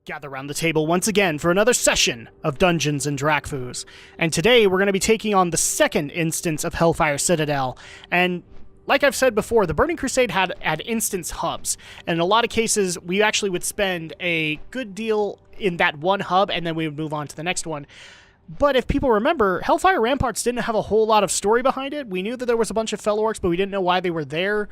Gather around the table once again for another session of Dungeons and Drakfus. And today we're going to be taking on the second instance of Hellfire Citadel. And like I've said before, the Burning Crusade had instance hubs. And in a lot of cases, we actually would spend a good deal in that one hub, and then we would move on to the next one. But if people remember, Hellfire Ramparts didn't have a whole lot of story behind it. We knew that there was a bunch of Fel Orcs, but we didn't know why they were there.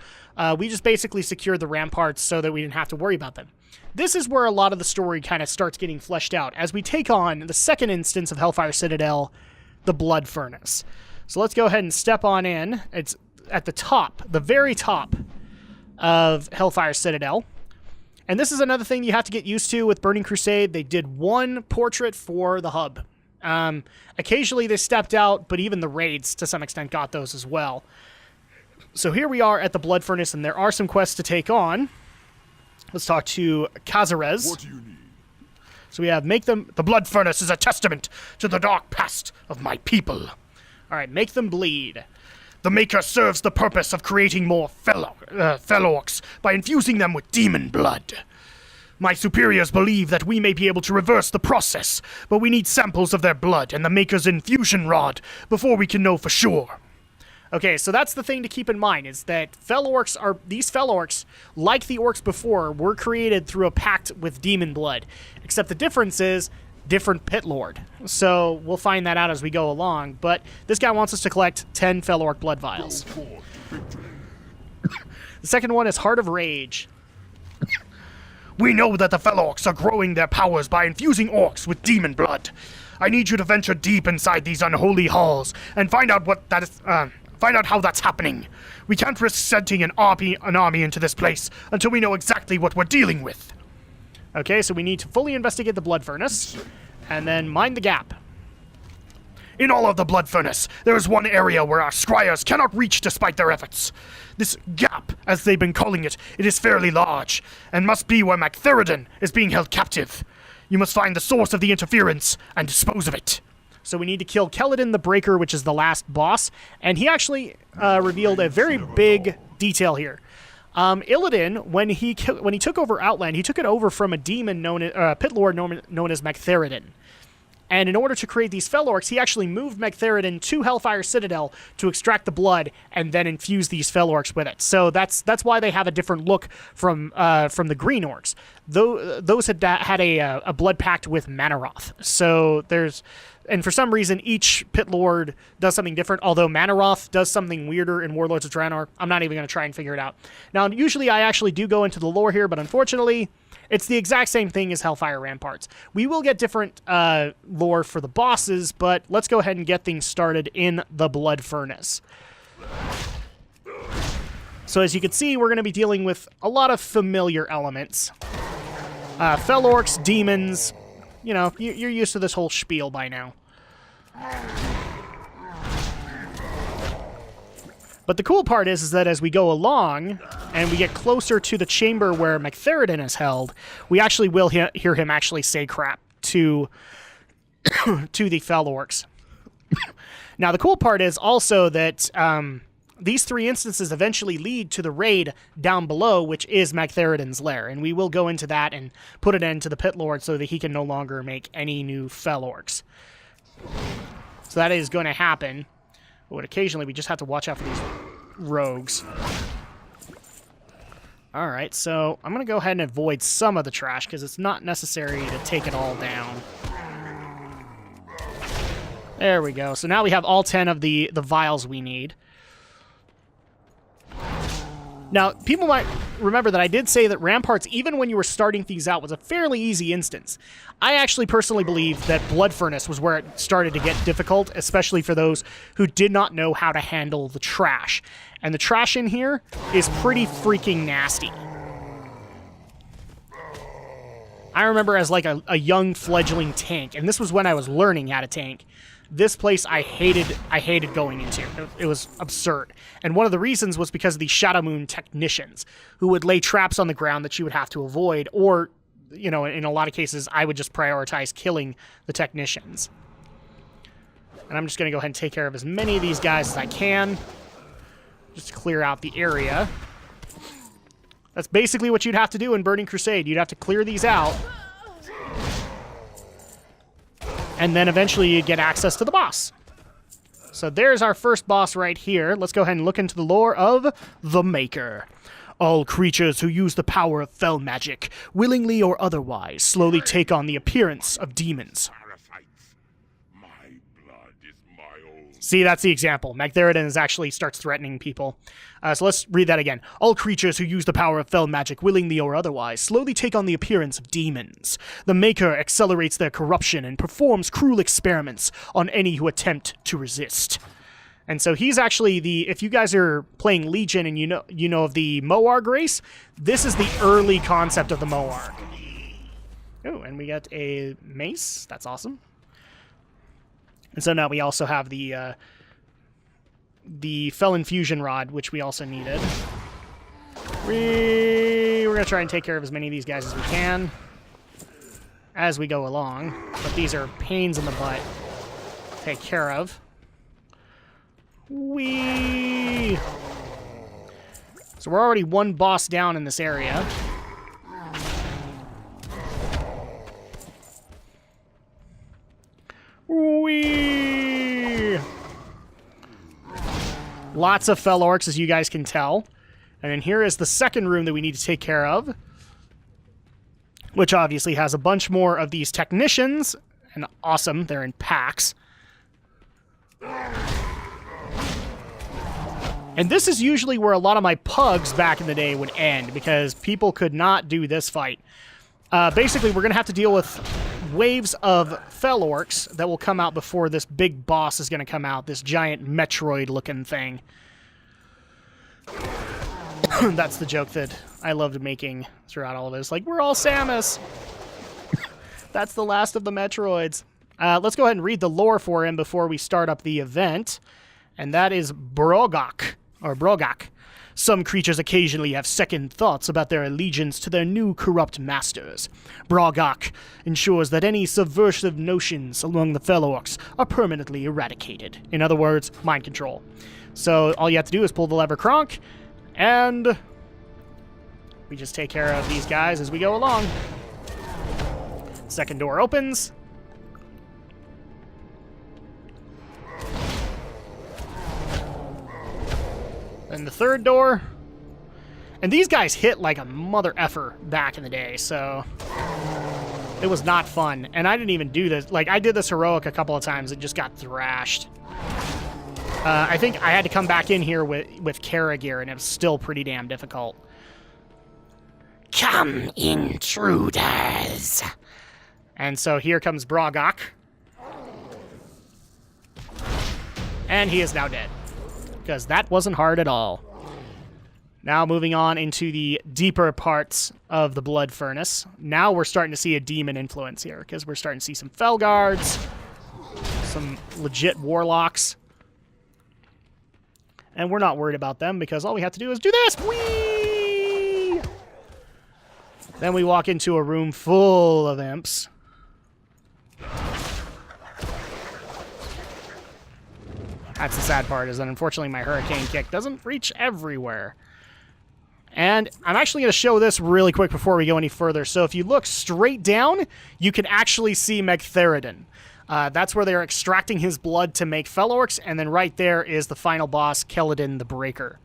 We just basically secured the ramparts so that we didn't have to worry about them. This is where a lot of the story kind of starts getting fleshed out, as we take on the second instance of Hellfire Citadel, the Blood Furnace. So let's go ahead and step on in. It's at the top, the very top of Hellfire Citadel. And this is another thing you have to get used to with Burning Crusade. They did one portrait for the hub. Occasionally they stepped out, but even the raids to some extent got those as well. So here we are at the Blood Furnace, and there are some quests to take on. Let's talk to Kazarez. What do you need? So we have the Blood Furnace is a testament to the dark past of my people. Alright, make them bleed. The Maker serves the purpose of creating more Fel Orcs by infusing them with demon blood. My superiors believe that we may be able to reverse the process, but we need samples of their blood and the Maker's infusion rod before we can know for sure. Okay, so that's the thing to keep in mind, is that these Fel Orcs, like the Orcs before, were created through a pact with demon blood. Except the difference is different Pit Lord. So we'll find that out as we go along, but this guy wants us to collect 10 Fel Orc blood vials. The second one is Heart of Rage. We know that the Fel Orcs are growing their powers by infusing orcs with demon blood. I need you to venture deep inside these unholy halls and find out how that's happening. We can't risk sending an army into this place until we know exactly what we're dealing with. Okay, so we need to fully investigate the Blood Furnace, and then mind the gap. In all of the Blood Furnace, there is one area where our scryers cannot reach despite their efforts. This gap, as they've been calling it, it is fairly large, and must be where MacTheridan is being held captive. You must find the source of the interference and dispose of it. So we need to kill Keladin the Breaker, which is the last boss, and he actually revealed a very big detail here. Illidan, when he took over Outland, he took it over from a demon Pit Lord known as MacTheridan. And in order to create these Fel Orcs, he actually moved MacTheridan to Hellfire Citadel to extract the blood and then infuse these Fel Orcs with it. So that's why they have a different look from the Green Orcs. Those had a blood pact with Manaroth. So and for some reason, each Pit Lord does something different, although Manaroth does something weirder in Warlords of Draenor. I'm not even going to try and figure it out. Now, usually I actually do go into the lore here, but unfortunately, it's the exact same thing as Hellfire Ramparts. We will get different lore for the bosses, but let's go ahead and get things started in the Blood Furnace. So as you can see, we're going to be dealing with a lot of familiar elements. Fel Orcs, demons. You know, you're used to this whole spiel by now. But the cool part is that as we go along and we get closer to the chamber where MacTheridan is held, we actually will hear him actually say crap to the Fel Orcs. Now, the cool part is also that these three instances eventually lead to the raid down below, which is MacTheridan's lair, and we will go into that and put an end to the Pit Lord so that he can no longer make any new Fel Orcs. So that is going to happen, but occasionally we just have to watch out for these rogues. Alright, so I'm going to go ahead and avoid some of the trash, because it's not necessary to take it all down. There we go. So now we have all 10 of the vials we need. Now, people might remember that I did say that Ramparts, even when you were starting things out, was a fairly easy instance. I actually personally believe that Blood Furnace was where it started to get difficult, especially for those who did not know how to handle the trash. And the trash in here is pretty freaking nasty. I remember as like a young fledgling tank, and this was when I was learning how to tank. This place I hated going into. It was absurd. And one of the reasons was because of the Shadow Moon technicians, who would lay traps on the ground that you would have to avoid, or, you know, in a lot of cases, I would just prioritize killing the technicians. And I'm just going to go ahead and take care of as many of these guys as I can, just to clear out the area. That's basically what you'd have to do in Burning Crusade. You'd have to clear these out. And then eventually you get access to the boss. So there's our first boss right here. Let's go ahead and look into the lore of the Maker. All creatures who use the power of fell magic, willingly or otherwise, slowly take on the appearance of demons. See, that's the example. Magtheridon actually starts threatening people. So let's read that again. All creatures who use the power of fell magic, willingly or otherwise, slowly take on the appearance of demons. The Maker accelerates their corruption and performs cruel experiments on any who attempt to resist. And so he's actually the, if you guys are playing Legion and you know of the Moarg race, this is the early concept of the Moarg. Oh, and we got a mace. That's awesome. And so now we also have the Fell Infusion Rod, which we also needed. We're going to try and take care of as many of these guys as we can as we go along. But these are pains in the butt to take care of. Whee! So we're already one boss down in this area. Whee! Lots of fell orcs, as you guys can tell. And then here is the second room that we need to take care of, which obviously has a bunch more of these technicians. And awesome, they're in packs. And this is usually where a lot of my pugs back in the day would end, because people could not do this fight. Basically, we're going to have to deal with waves of fell orcs that will come out before this big boss is going to come out, this giant Metroid-looking thing. That's the joke that I loved making throughout all of this. Like, we're all Samus! That's the last of the Metroids. Let's go ahead and read the lore for him before we start up the event. And that is Brogak, or Brogak. Some creatures occasionally have second thoughts about their allegiance to their new corrupt masters. Brogak ensures that any subversive notions among the fellow orcs are permanently eradicated. In other words, mind control. So all you have to do is pull the lever Kronk, and we just take care of these guys as we go along. Second door opens. And the third door. And these guys hit like a mother effer back in the day, so it was not fun. And I didn't even do this. Like, I did this heroic a couple of times and just got thrashed. I think I had to come back in here with Kara gear, and it was still pretty damn difficult. Come, intruders! And so here comes Brogak. And he is now dead, because that wasn't hard at all. Now moving on into the deeper parts of the Blood Furnace. Now we're starting to see a demon influence here, because we're starting to see some Felguards, some legit Warlocks. And we're not worried about them, because all we have to do is do this! Whee! Then we walk into a room full of imps. That's the sad part, is that unfortunately my hurricane kick doesn't reach everywhere. And I'm actually going to show this really quick before we go any further. So if you look straight down, you can actually see Magtheridon. That's where they're extracting his blood to make fell orcs, and then right there is the final boss, Keladin the Breaker.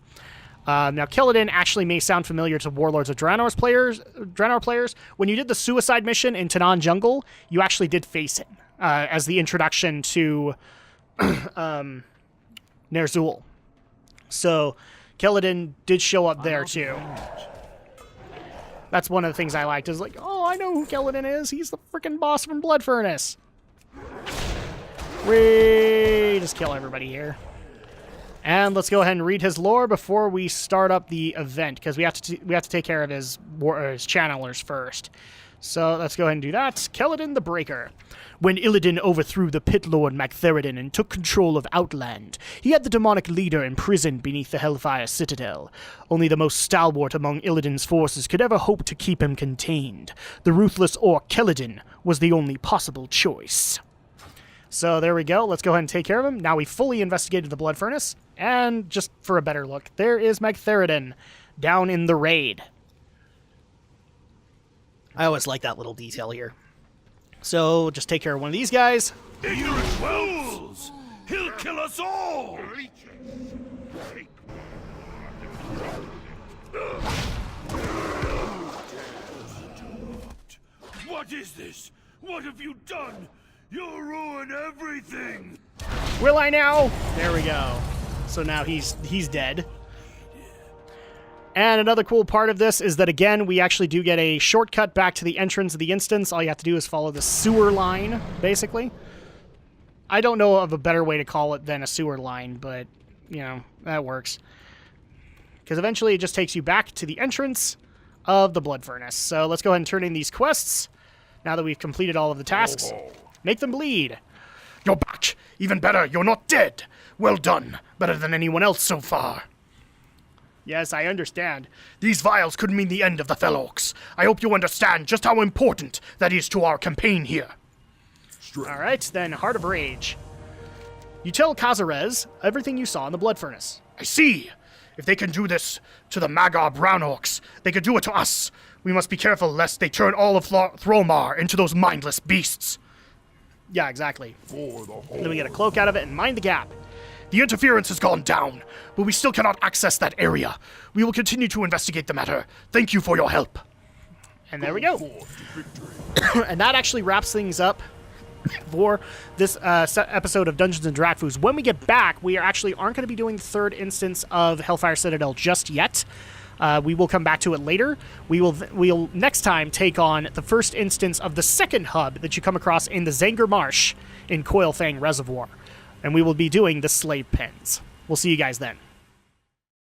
Now, Keladin actually may sound familiar to Warlords of Draenor players. When you did the suicide mission in Tanan Jungle, you actually did face him as the introduction to Ner'zhul. So Keladin did show up there too. That's one of the things I liked, is like, oh, I know who Keladin is. He's the freaking boss from Blood Furnace. We just kill everybody here. And let's go ahead and read his lore before we start up the event, because we have to take care of his channelers first. So let's go ahead and do that. Keladin the Breaker. When Illidan overthrew the Pit Lord Magtheridon and took control of Outland, he had the demonic leader imprisoned beneath the Hellfire Citadel. Only the most stalwart among Illidan's forces could ever hope to keep him contained. The ruthless orc Keladin was the only possible choice. So there we go. Let's go ahead and take care of him. Now we fully investigated the Blood Furnace, and just for a better look, there is Magtheridon down in the raid. I always like that little detail here. So just take care of one of these guys. Ignorant fools! He'll kill us all! What is this? What have you done? You'll ruin everything! Will I now? There we go. So now he's dead. And another cool part of this is that, again, we actually do get a shortcut back to the entrance of the instance. All you have to do is follow the sewer line, basically. I don't know of a better way to call it than a sewer line, but, you know, that works. Because eventually it just takes you back to the entrance of the Blood Furnace. So let's go ahead and turn in these quests, now that we've completed all of the tasks. Make them bleed. You're back. Even better, you're not dead. Well done. Better than anyone else so far. Yes, I understand. These vials could mean the end of the Felorks. I hope you understand just how important that is to our campaign here. Alright, then Heart of Rage. You tell Kazarez everything you saw in the Blood Furnace. I see. If they can do this to the Magar Brown Orcs, they could do it to us. We must be careful lest they turn all of Thromar into those mindless beasts. Yeah, exactly. Then we get a cloak out of it and mind the gap. The interference has gone down, but we still cannot access that area. We will continue to investigate the matter. Thank you for your help. And there we go. And that actually wraps things up for this episode of Dungeons & Drakfus. When we get back, we aren't going to be doing the third instance of Hellfire Citadel just yet. We will come back to it later. We'll next time take on the first instance of the second hub that you come across in the Zanger Marsh in Coilfang Reservoir. And we will be doing the slave pens. We'll see you guys then.